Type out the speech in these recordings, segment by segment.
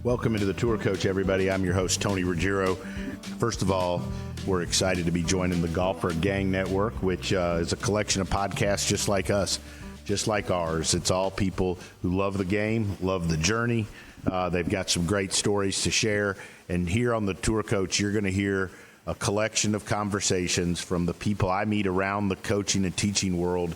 Welcome into the Tour Coach, everybody. I'm your host, Tony Ruggiero. First of all, we're excited to be joining the Golfer Gang Network, which is a collection of podcasts just like us, just like ours. It's all people who love the game, love the journey. They've got some great stories to share. And here on the Tour Coach, you're going to hear a collection of conversations from the people I meet around the coaching and teaching world.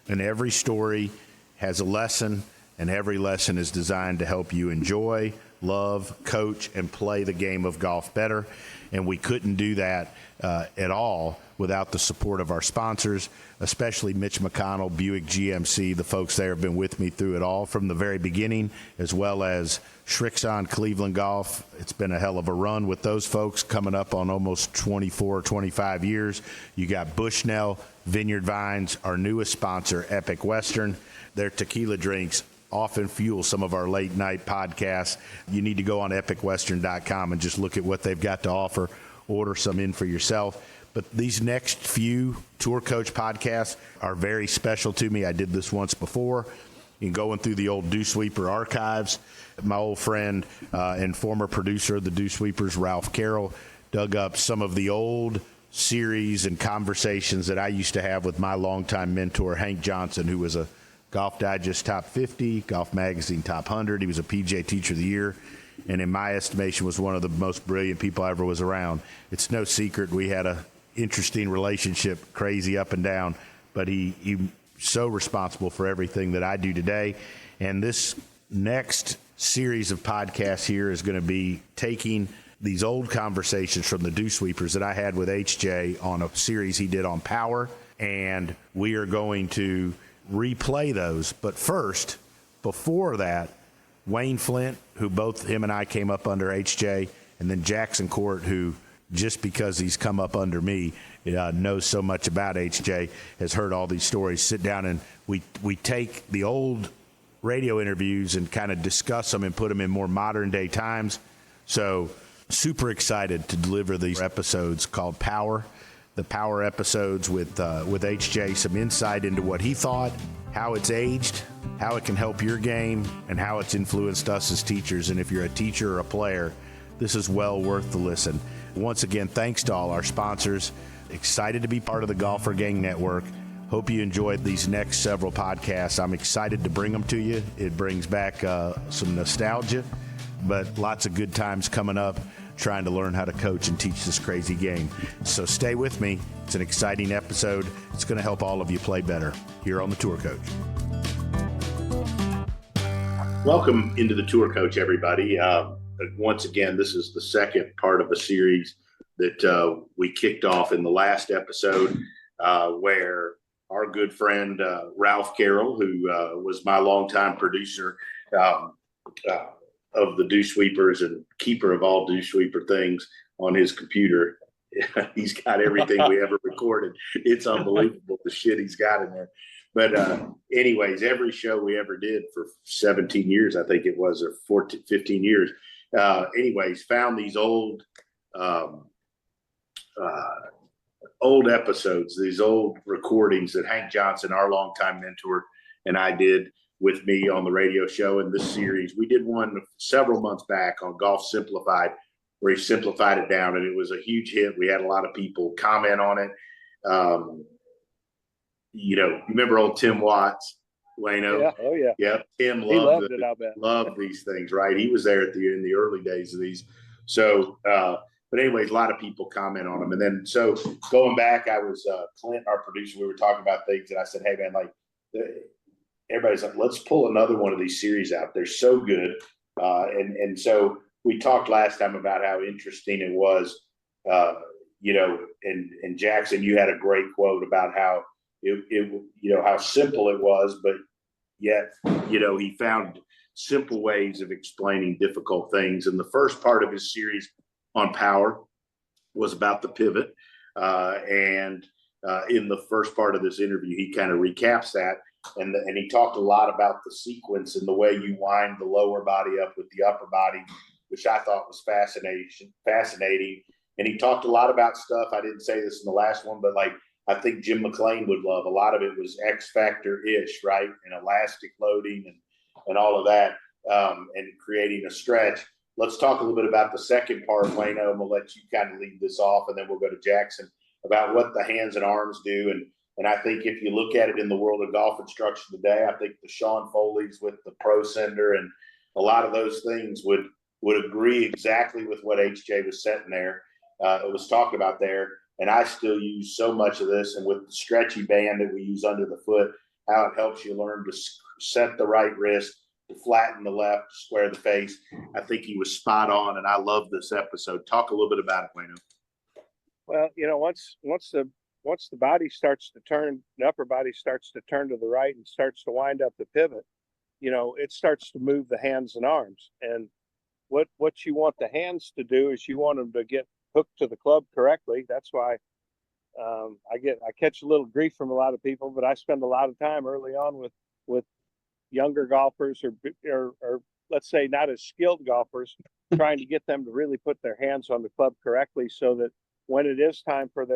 And every story has a lesson, and every lesson is designed to help you enjoy, love, coach, and play the game of golf better. And we couldn't do that at all without the support of our sponsors, especially Mitch McConnell, Buick GMC. The folks there have been with me through it all from the very beginning, as well as Shrixon Cleveland Golf. It's been a hell of a run with those folks, coming up on almost 24, 25 years. You got Bushnell, Vineyard Vines, our newest sponsor, Epic Western. Their tequila drinks often fuel some of our late night podcasts. You need to go on epicwestern.com and just look at what they've got to offer. Order some in for yourself. But these next few Tour Coach podcasts are very special to me. I did this once before. In going through the old Dew Sweeper archives, my old friend and former producer of the Dew Sweepers, Ralph Carroll, dug up some of the old series and conversations that I used to have with my longtime mentor, Hank Johnson, who was a Golf Digest Top 50, Golf Magazine Top 100. He was a PGA Teacher of the Year, and in my estimation was one of the most brilliant people I ever was around. It's no secret we had a interesting relationship, crazy up and down, but he's so responsible for everything that I do today. And this next series of podcasts here is going to be taking these old conversations from the Dew Sweepers that I had with HJ on a series he did on power, and we are going to replay those. But first, before that, Wayne Flint, who both him and I came up under HJ, and then Jackson Koert, who just because he's come up under me, knows so much about HJ, has heard all these stories. Sit down and we take the old radio interviews and kind of discuss them and put them in more modern day times. So super excited to deliver these episodes called Power. The Power episodes with HJ, some insight into what he thought, how it's aged, how it can help your game, and how it's influenced us as teachers. And if you're a teacher or a player, this is well worth the listen. Once again, thanks to all our sponsors. Excited to be part of the Golfer Gang Network. Hope you enjoyed these next several podcasts. I'm excited to bring them to you. It brings back some nostalgia, but lots of good times coming up, trying to learn how to coach and teach this crazy game. So stay with me. It's an exciting episode. It's going to help all of you play better here on the Tour Coach. Welcome into the Tour Coach, everybody. Once again, this is the second part of a series that we kicked off in the last episode where our good friend Ralph Carroll, who was my longtime producer of the Dew Sweepers and keeper of all Dew Sweeper things on his computer. He's got everything we ever recorded. It's unbelievable the shit he's got in there. But anyways, every show we ever did for 17 years, I think it was, or 14, 15 years. Anyways, found these old episodes, these old recordings that Hank Johnson, our longtime mentor, and I did with me on the radio show in this series. We did one several months back on Golf Simplified, where he simplified it down, and it was a huge hit. We had a lot of people comment on it. You remember old Tim Watts, Wayno? Yeah. Oh yeah. Yeah. Tim loved these things, right? He was there in the early days of these. So, but anyways, a lot of people comment on them. And then, so going back, I was Clint, our producer. We were talking about things, and I said, "Hey, man, everybody's like, let's pull another one of these series out. They're so good." And so we talked last time about how interesting it was, and Jackson, you had a great quote about how how simple it was, but yet, he found simple ways of explaining difficult things. And the first part of his series on power was about the pivot. And in the first part of this interview, he kind of recaps that. And he talked a lot about the sequence and the way you wind the lower body up with the upper body, which I thought was fascinating. And he talked a lot about stuff. I didn't say this in the last one, but I think Jim McLean would love. A lot of it was X Factor-ish, right? And elastic loading and all of that, and creating a stretch. let's talk a little bit about the second part, Lano, and we'll let you kind of lead this off, and then we'll go to Jackson about what the hands and arms do. And I think if you look at it in the world of golf instruction today, I think the Sean Foley's with the Pro Sender and a lot of those things would agree exactly with what HJ was setting there. It was talking about there. And I still use so much of this, and with the stretchy band that we use under the foot, how it helps you learn to set the right wrist, to flatten the left, to square the face. I think he was spot on, and I love this episode. Talk a little bit about it, Lano. Well, once the body starts to turn, the upper body starts to turn to the right and starts to wind up the pivot, it starts to move the hands and arms. And what you want the hands to do is you want them to get hooked to the club correctly. That's why I catch a little grief from a lot of people, but I spend a lot of time early on with younger golfers or let's say not as skilled golfers, trying to get them to really put their hands on the club correctly, so that when it is time for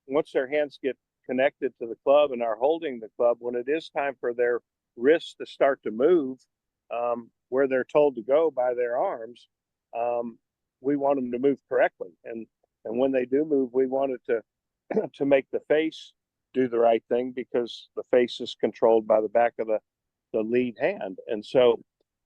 once their hands get connected to the club and are holding the club, when it is time for their wrists to start to move where they're told to go by their arms, we want them to move correctly. And when they do move, we want it to make the face do the right thing, because the face is controlled by the back of the lead hand. And so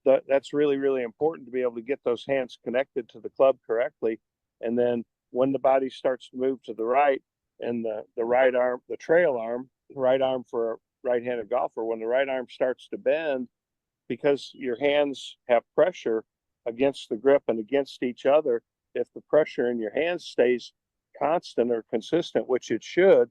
that's really, really important to be able to get those hands connected to the club correctly. And then when the body starts to move to the right, and the right arm, the trail arm, right arm for a right-handed golfer, when the right arm starts to bend, because your hands have pressure against the grip and against each other, if the pressure in your hands stays constant or consistent, which it should,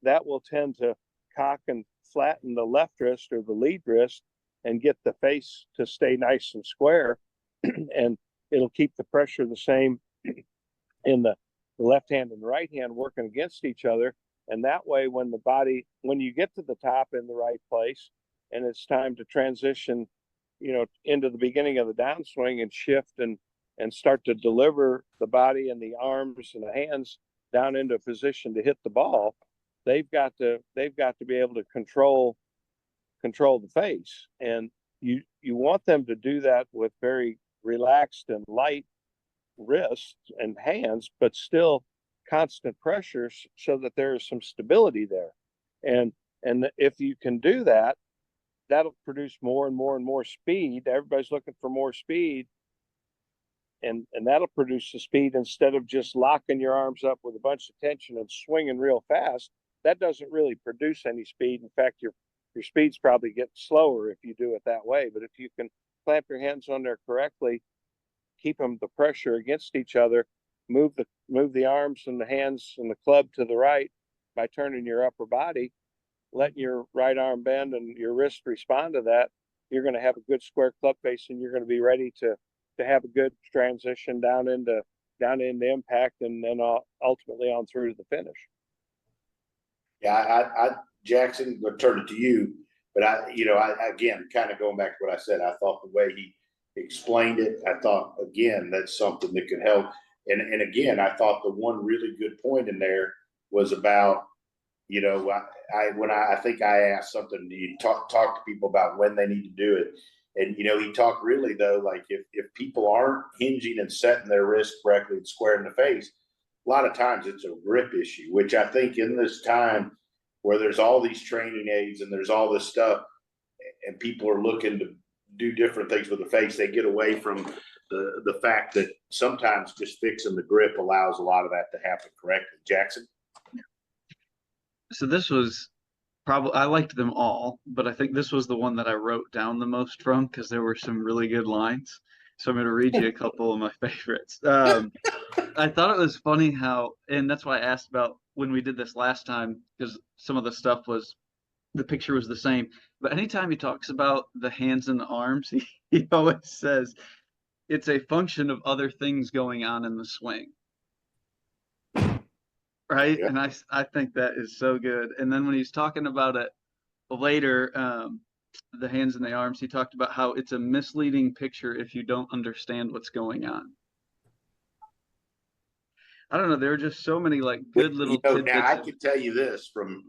that will tend to cock and flatten the left wrist or the lead wrist and get the face to stay nice and square. And it'll keep the pressure the same in the left hand and the right hand working against each other. And that way, when you get to the top in the right place and it's time to transition, into the beginning of the downswing and shift and start to deliver the body and the arms and the hands down into a position to hit the ball, they've got to be able to control the face. And you want them to do that with very relaxed and light wrists and hands, but still constant pressures, so that there is some stability there. And if you can do that, that'll produce more and more and more speed. Everybody's looking for more speed, and that'll produce the speed, instead of just locking your arms up with a bunch of tension and swinging real fast. That doesn't really produce any speed. In fact, your speeds probably get slower if you do it that way. But if you can clamp your hands on there correctly, keep the pressure against each other, move the arms and the hands and the club to the right by turning your upper body, letting your right arm bend and your wrist respond to that, you're going to have a good square club face, and you're going to be ready to have a good transition down into impact, and then ultimately on through to the finish. Yeah, Jackson, I'll turn it to you, but I again, kind of going back to what I said, I thought the way he explained it, I thought, again, that's something that could help. And again, I thought the one really good point in there was about, I think I asked something, do you talk to people about when they need to do it? And, he talked really, though, like if people aren't hinging and setting their wrist correctly and squaring the face, a lot of times it's a grip issue, which I think in this time where there's all these training aids and there's all this stuff, and people are looking to do different things with the face, they get away from the fact that sometimes just fixing the grip allows a lot of that to happen correctly. Jackson? So this was probably, I liked them all, but I think this was the one that I wrote down the most from, because there were some really good lines. So I'm going to read you a couple of my favorites. I thought it was funny how, and that's why I asked about when we did this last time, because some of the stuff was, the picture was the same. But anytime he talks about the hands and the arms, he always says it's a function of other things going on in the swing. Right? Yeah. And I think that is so good. And then when he's talking about it later, the hands and the arms, he talked about how it's a misleading picture if you don't understand what's going on. I don't know. There are just so many like good little tidbits. Now I can tell you this from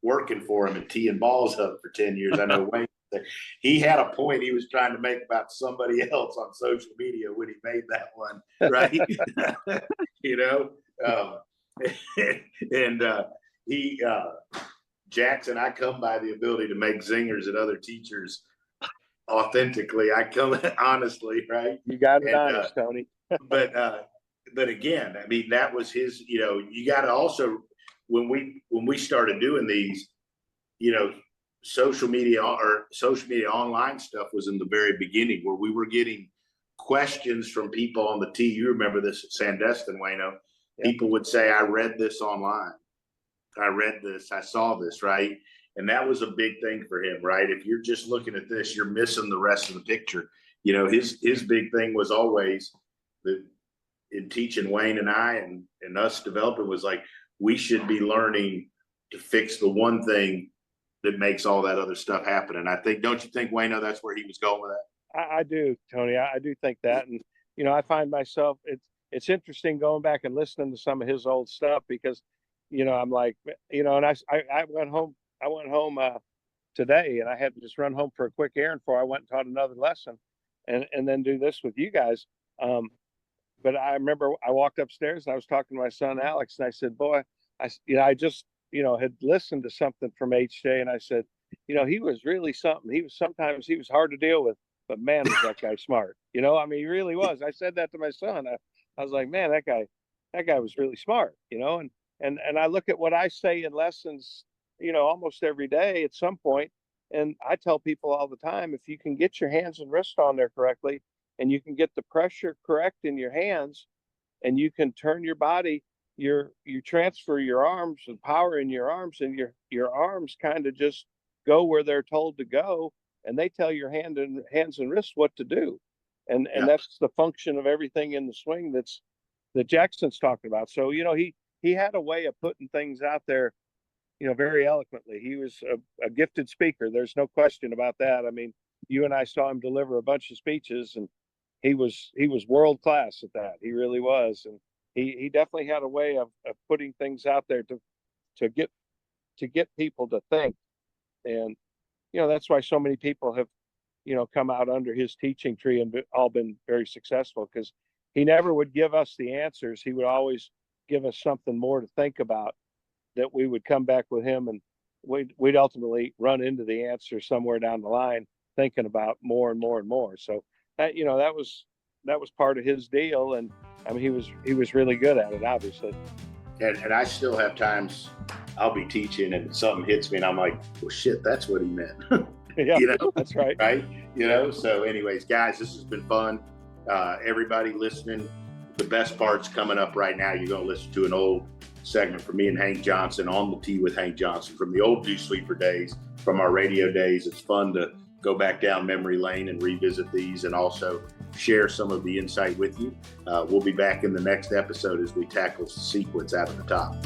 working for him and teeing balls up for 10 years. I know Wayne, he had a point he was trying to make about somebody else on social media when he made that one, right? You know, and he, Jackson, I come by the ability to make zingers at other teachers authentically. I come honestly, right? You got it honest, Tony. But again, I mean, that was his, you know, you got to also, when we started doing these, you know, social media online stuff was in the very beginning, where we were getting questions from people on the tee. You remember this at Sandestin, Wayno. Yeah. People would say, I read this online. I read this, I saw this, right? And that was a big thing for him, right? If you're just looking at this, you're missing the rest of the picture. You know, his big thing was always that in teaching Wayne and I and us developing was like, we should be learning to fix the one thing that makes all that other stuff happen. And I think, don't you think, Wayno, that's where he was going with that? I do, Tony. I do think that. And, you know, I find myself, it's interesting going back and listening to some of his old stuff because, you know, I'm like, you know, and I went home today and I had to just run home for a quick errand before I went and taught another lesson and then do this with you guys. But I remember I walked upstairs and I was talking to my son, Alex, and I said, boy, I just, you know, had listened to something from HJ and I said, you know, he was really something. Sometimes he was hard to deal with, but man, was that guy smart. You know, I mean, he really was. I said that to my son. I was like, man, that guy was really smart, you know, and I look at what I say in lessons, you know, almost every day at some point. And I tell people all the time, if you can get your hands and wrists on there correctly, and you can get the pressure correct in your hands, and you can turn your body, you transfer your arms and power in your arms, and your arms kind of just go where they're told to go, and they tell your hands and wrists what to do. And that's the function of everything in the swing that Jackson's talking about. So, you know, he had a way of putting things out there, you know, very eloquently. He was a gifted speaker. There's no question about that. I mean, you and I saw him deliver a bunch of speeches, and he was world class at that. He really was. And he definitely had a way of putting things out there to get people to think. And, you know, that's why so many people have, you know, come out under his teaching tree and all been very successful, because he never would give us the answers. He would always give us something more to think about, that we would come back with him and we'd ultimately run into the answer somewhere down the line, thinking about more and more and more. So that, you know, that was part of his deal. And I mean, he was really good at it, obviously. And I still have times I'll be teaching and something hits me and I'm like, well, shit, that's what he meant. Yeah, you know, that's right. Right. You know, so anyways, guys, this has been fun. Everybody listening, the best part's coming up right now. You're going to listen to an old segment from me and Hank Johnson on the tee with Hank Johnson from the old Dew Sweeper days, from our radio days. It's fun to go back down memory lane and revisit these and also share some of the insight with you. We'll be back in the next episode as we tackle the sequence out of the top.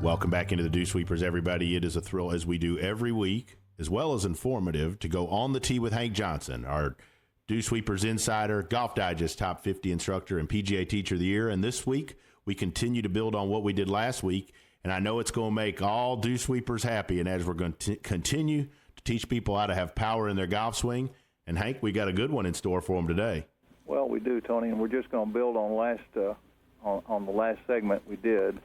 Welcome back into the Dew Sweepers, everybody. It is a thrill, as we do every week, as well as informative, to go on the tee with Hank Johnson, our Dew Sweepers Insider, Golf Digest Top 50 instructor, and PGA Teacher of the Year. And this week, we continue to build on what we did last week. And I know it's going to make all Dew Sweepers happy. And as we're going to continue to teach people how to have power in their golf swing. And Hank, we got a good one in store for them today. Well, we do, Tony, and we're just going to build on on the last segment we did.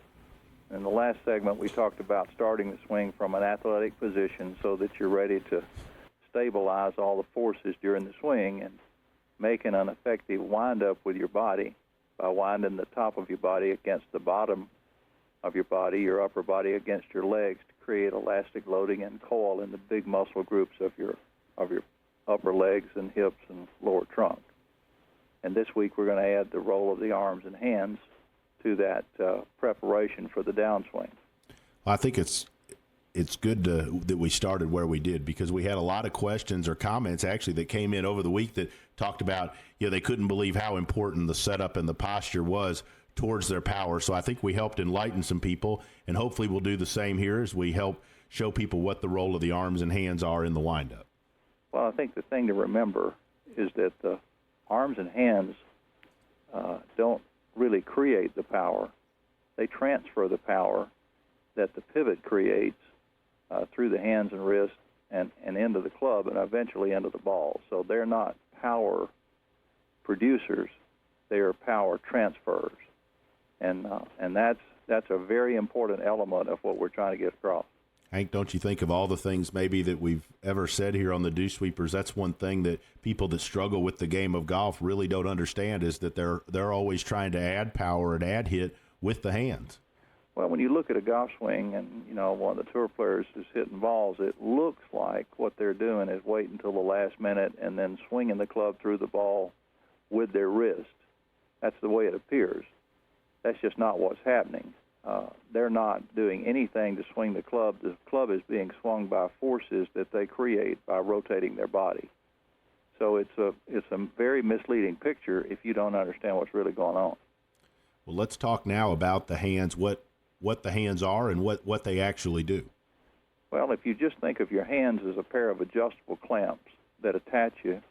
In the last segment, we talked about starting the swing from an athletic position so that you're ready to stabilize all the forces during the swing and making an effective wind-up with your body by winding the top of your body against the bottom of your body, your upper body against your legs, to create elastic loading and coil in the big muscle groups of your upper legs and hips and lower trunk. And this week we're going to add the role of the arms and hands to that preparation for the downswing. Well, I think it's good that we started where we did, because we had a lot of questions or comments actually that came in over the week that talked about, you know, they couldn't believe how important the setup and the posture was towards their power. So I think we helped enlighten some people, and hopefully we'll do the same here as we help show people what the role of the arms and hands are in the windup. Well, I think the thing to remember is that the arms and hands don't really create the power. They transfer the power that the pivot creates through the hands and wrists and into the club and eventually into the ball. So they're not power producers, they are power transfers. And that's a very important element of what we're trying to get across. Hank, don't you think of all the things maybe that we've ever said here on the Dew Sweepers? That's one thing that people that struggle with the game of golf really don't understand, is that they're always trying to add power and add hit with the hands. Well, when you look at a golf swing and, one of the tour players is hitting balls, it looks like what they're doing is waiting until the last minute and then swinging the club through the ball with their wrist. That's the way it appears. That's just not what's happening. They're not doing anything to swing the club. The club is being swung by forces that they create by rotating their body. So it's a very misleading picture if you don't understand what's really going on. Well, let's talk now about the hands, what the hands are and what they actually do. Well, if you just think of your hands as a pair of adjustable clamps that attach you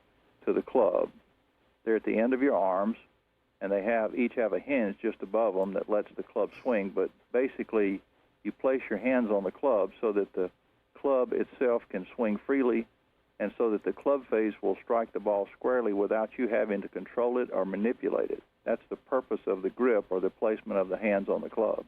to the club, they're at the end of your arms, and they each have a hinge just above them that lets the club swing. But basically, you place your hands on the club so that the club itself can swing freely, and so that the club face will strike the ball squarely without you having to control it or manipulate it. That's the purpose of the grip, or the placement of the hands on the club.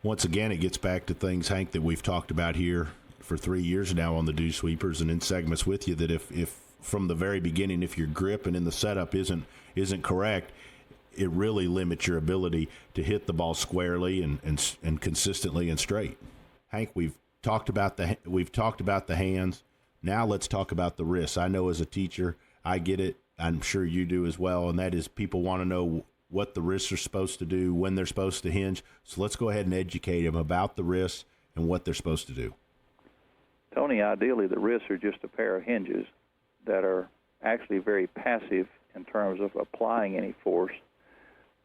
Once again, it gets back to things, Hank, that we've talked about here for 3 years now on the Dew Sweepers and in segments with you, that if from the very beginning, if your grip and in the setup isn't correct, it really limits your ability to hit the ball squarely and consistently and straight. Hank, we've talked about the hands. Now let's talk about the wrists. I know as a teacher, I get it. I'm sure you do as well, and that is people want to know what the wrists are supposed to do, when they're supposed to hinge. So let's go ahead and educate them about the wrists and what they're supposed to do. Tony, ideally the wrists are just a pair of hinges that are actually very passive in terms of applying any force.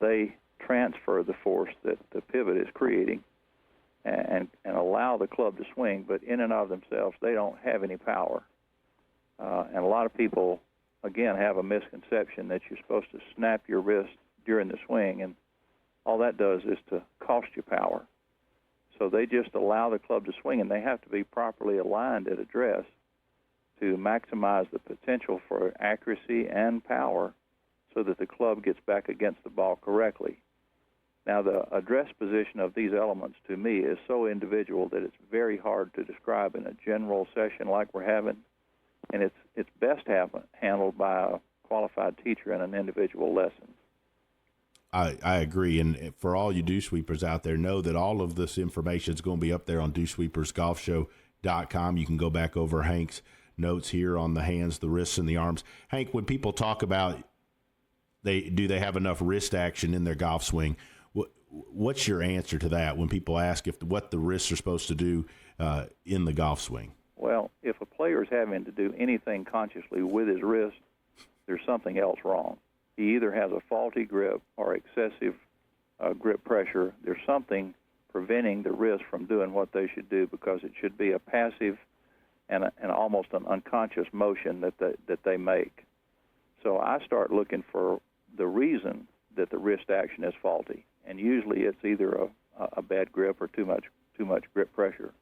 They transfer the force that the pivot is creating and allow the club to swing, but in and of themselves, they don't have any power. And a lot of people, again, have a misconception that you're supposed to snap your wrist during the swing, and all that does is to cost you power. So they just allow the club to swing, and they have to be properly aligned at address to maximize the potential for accuracy and power so that the club gets back against the ball correctly. Now, the address position of these elements, to me, is so individual that it's very hard to describe in a general session like we're having, and it's best handled by a qualified teacher in an individual lesson. I agree, and for all you Dew Sweepers out there, know that all of this information is going to be up there on DewsweepersGolfShow.com. You can go back over Hank's notes here on the hands, the wrists, and the arms. Hank, when people talk about do they have enough wrist action in their golf swing, what's your answer to that when people ask what the wrists are supposed to do in the golf swing? Well, if a player is having to do anything consciously with his wrist, there's something else wrong. He either has a faulty grip or excessive grip pressure. There's something preventing the wrist from doing what they should do, because it should be a passive and almost an unconscious motion that they make. So I start looking for the reason that the wrist action is faulty, and usually it's either a bad grip or too much grip pressure,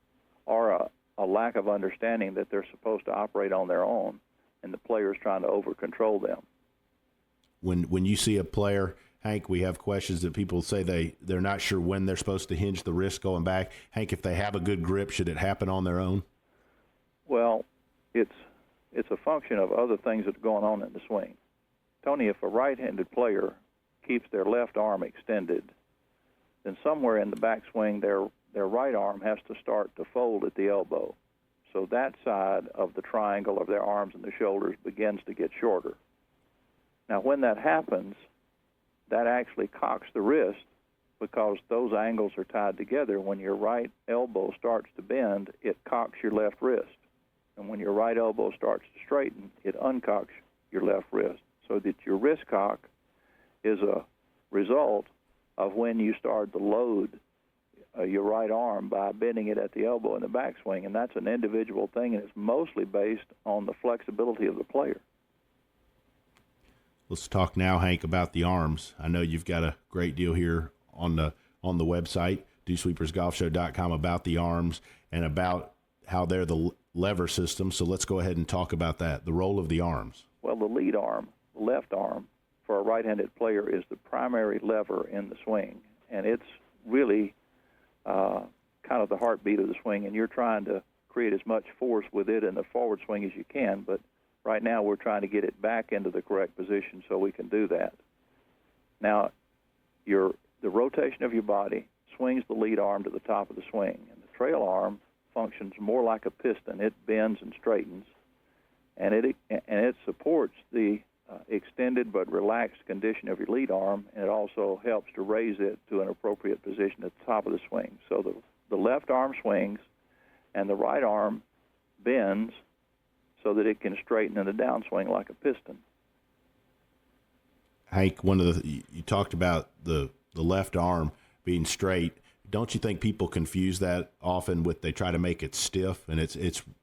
or a lack of understanding that they're supposed to operate on their own, and the player's trying to over-control them. When you see a player, Hank, we have questions that people say they're not sure when they're supposed to hinge the wrist going back. Hank, if they have a good grip, should it happen on their own? Well, it's a function of other things that are going on in the swing. Tony, if a right-handed player keeps their left arm extended, then somewhere in the backswing their right arm has to start to fold at the elbow. So that side of the triangle of their arms and the shoulders begins to get shorter. Now, when that happens, that actually cocks the wrist, because those angles are tied together. When your right elbow starts to bend, it cocks your left wrist. And when your right elbow starts to straighten, it uncocks your left wrist. So that your wrist cock is a result of when you start to load your right arm by bending it at the elbow in the backswing. And that's an individual thing, and it's mostly based on the flexibility of the player. Let's talk now, Hank, about the arms. I know you've got a great deal here on the website DewsweepersGolfShow.com about the arms and about how they're the lever system. So let's go ahead and talk about that, the role of the arms. Well, the lead arm, the left arm, for a right-handed player is the primary lever in the swing, and it's really kind of the heartbeat of the swing, and you're trying to create as much force with it in the forward swing as you can, but right now we're trying to get it back into the correct position so we can do that. Now, the rotation of your body swings the lead arm to the top of the swing, and the trail arm functions more like a piston. It bends and straightens, and it supports the extended but relaxed condition of your lead arm, and it also helps to raise it to an appropriate position at the top of the swing. So the left arm swings, and the right arm bends so that it can straighten in the downswing like a piston. Hank, you talked about the left arm being straight. Don't you think people confuse that often with they try to make it stiff? And it's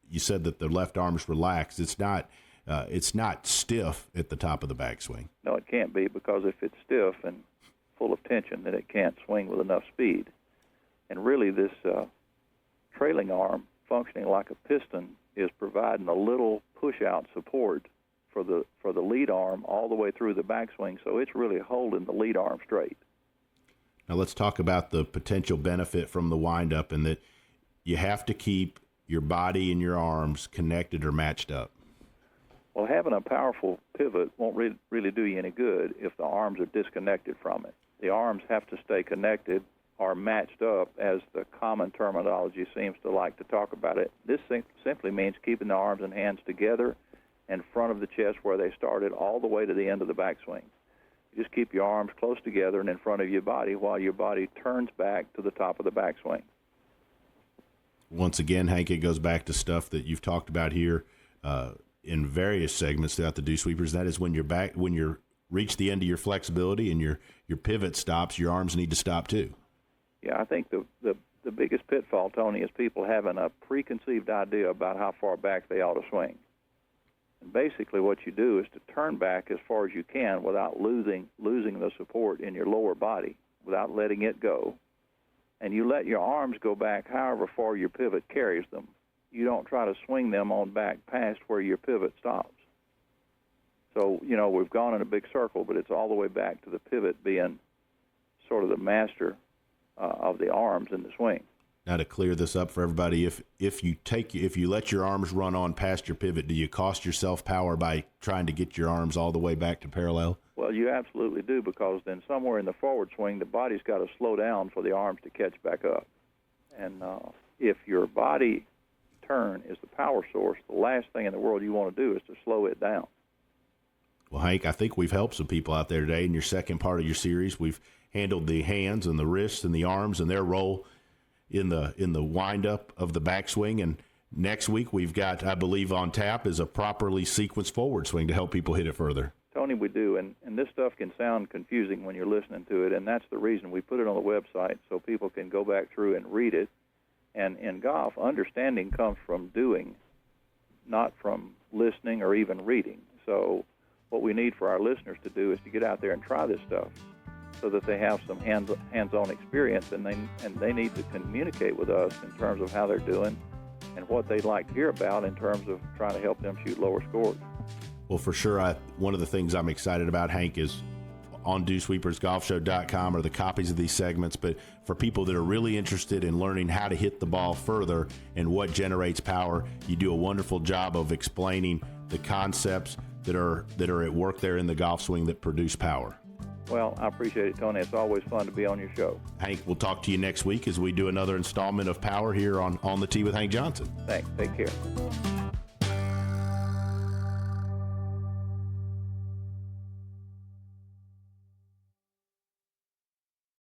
you said that the left arm's relaxed. It's not stiff at the top of the backswing. No, it can't be, because if it's stiff and full of tension, then it can't swing with enough speed. And really, this trailing arm functioning like a piston is providing a little push-out support for the lead arm all the way through the backswing, so it's really holding the lead arm straight. Now let's talk about the potential benefit from the windup, and that you have to keep your body and your arms connected or matched up. Well, having a powerful pivot won't really do you any good if the arms are disconnected from it. The arms have to stay connected or matched up, as the common terminology seems to like to talk about it. This simply means keeping the arms and hands together in front of the chest where they started all the way to the end of the backswing. You just keep your arms close together and in front of your body while your body turns back to the top of the backswing. Once again, Hank, it goes back to stuff that you've talked about here in various segments throughout the Dew Sweepers. That is when you're reach the end of your flexibility and your pivot stops, your arms need to stop too. Yeah, I think the biggest pitfall, Tony, is people having a preconceived idea about how far back they ought to swing. And basically what you do is to turn back as far as you can without losing the support in your lower body, without letting it go. And you let your arms go back however far your pivot carries them. You don't try to swing them on back past where your pivot stops. So, we've gone in a big circle, but it's all the way back to the pivot being sort of the master of the arms in the swing. Now, to clear this up for everybody, if you let your arms run on past your pivot, do you cost yourself power by trying to get your arms all the way back to parallel? Well, you absolutely do, because then somewhere in the forward swing, the body's got to slow down for the arms to catch back up. And if your body turn is the power source, the last thing in the world you want to do is to slow it down. Well, Hank, I think we've helped some people out there today. In your second part of your series, we've handled the hands and the wrists and the arms and their role in the wind-up of the backswing. And next week we've got, I believe, on tap is a properly sequenced forward swing to help people hit it further. Tony, we do, and this stuff can sound confusing when you're listening to it, and that's the reason we put it on the website so people can go back through and read it. And in golf, understanding comes from doing, not from listening or even reading. So what we need for our listeners to do is to get out there and try this stuff so that they have some hands-on experience, and they need to communicate with us in terms of how they're doing and what they'd like to hear about in terms of trying to help them shoot lower scores. Well, for sure, one of the things I'm excited about, Hank, is on DewsweepersGolfShow.com are the copies of these segments, but for people that are really interested in learning how to hit the ball further and what generates power, you do a wonderful job of explaining the concepts that are at work there in the golf swing that produce power. Well, I appreciate it, Tony. It's always fun to be on your show. Hank, we'll talk to you next week as we do another installment of Power here on the Tee with Hank Johnson. Thanks. Take care.